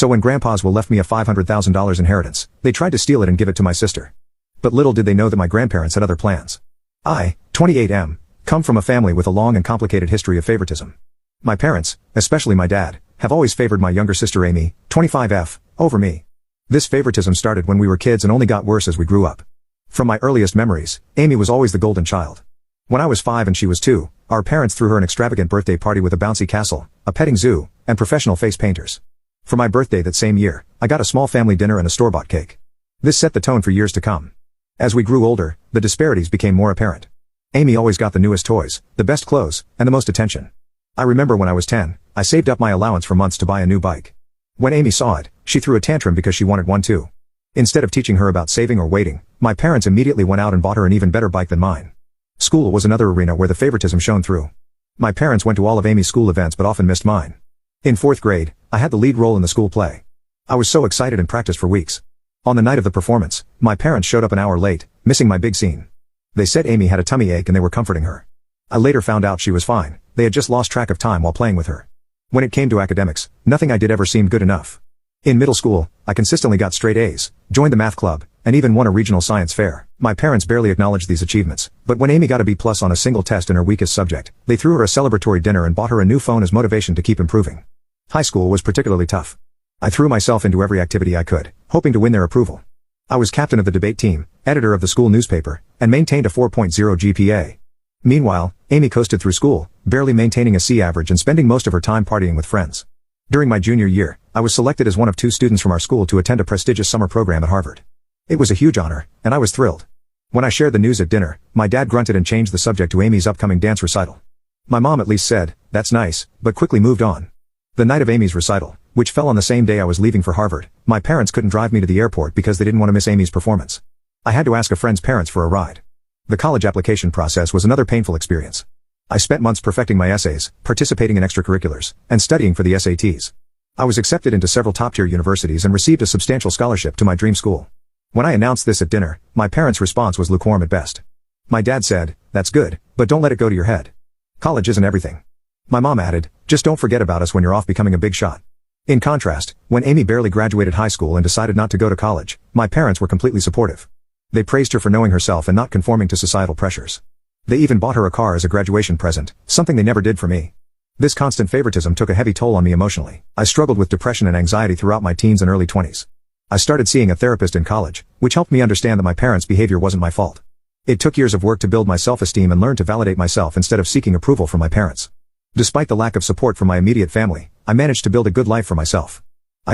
So when Grandpa's will left me a $500,000 inheritance, they tried to steal it and give it to my sister. But little did they know that my grandparents had other plans. I, 28M, come from a family with a long and complicated history of favoritism. My parents, especially my dad, have always favored my younger sister Amy, 25F, over me. This favoritism started when we were kids and only got worse as we grew up. From my earliest memories, Amy was always the golden child. When I was 5 and she was 2, our parents threw her an extravagant birthday party with a bouncy castle, a petting zoo, and professional face painters. For my birthday that same year, I got a small family dinner and a store-bought cake. This set the tone for years to come. As we grew older, the disparities became more apparent. Amy always got the newest toys, the best clothes, and the most attention. I remember when I was 10, I saved up my allowance for months to buy a new bike. When Amy saw it, she threw a tantrum because she wanted one too. Instead of teaching her about saving or waiting, my parents immediately went out and bought her an even better bike than mine. School was another arena where the favoritism shone through. My parents went to all of Amy's school events but often missed mine. In 4th grade, I had the lead role in the school play. I was so excited and practiced for weeks. On the night of the performance, my parents showed up an hour late, missing my big scene. They said Amy had a tummy ache and they were comforting her. I later found out she was fine, they had just lost track of time while playing with her. When it came to academics, nothing I did ever seemed good enough. In middle school, I consistently got straight A's, joined the math club, and even won a regional science fair. My parents barely acknowledged these achievements, but when Amy got a B+ on a single test in her weakest subject, they threw her a celebratory dinner and bought her a new phone as motivation to keep improving. High school was particularly tough. I threw myself into every activity I could, hoping to win their approval. I was captain of the debate team, editor of the school newspaper, and maintained a 4.0 GPA. Meanwhile, Amy coasted through school, barely maintaining a C average and spending most of her time partying with friends. During my junior year, I was selected as one of 2 students from our school to attend a prestigious summer program at Harvard. It was a huge honor, and I was thrilled. When I shared the news at dinner, my dad grunted and changed the subject to Amy's upcoming dance recital. My mom at least said, "That's nice," but quickly moved on. The night of Amy's recital, which fell on the same day I was leaving for Harvard, my parents couldn't drive me to the airport because they didn't want to miss Amy's performance. I had to ask a friend's parents for a ride. The college application process was another painful experience. I spent months perfecting my essays, participating in extracurriculars, and studying for the SATs. I was accepted into several top-tier universities and received a substantial scholarship to my dream school. When I announced this at dinner, my parents' response was lukewarm at best. My dad said, "That's good, but don't let it go to your head. College isn't everything." My mom added, "Just don't forget about us when you're off becoming a big shot." In contrast, when Amy barely graduated high school and decided not to go to college, my parents were completely supportive. They praised her for knowing herself and not conforming to societal pressures. They even bought her a car as a graduation present, something they never did for me. This constant favoritism took a heavy toll on me emotionally. I struggled with depression and anxiety throughout my teens and early 20s. I started seeing a therapist in college, which helped me understand that my parents' behavior wasn't my fault. It took years of work to build my self-esteem and learn to validate myself instead of seeking approval from my parents. Despite the lack of support from my immediate family, I managed to build a good life for myself.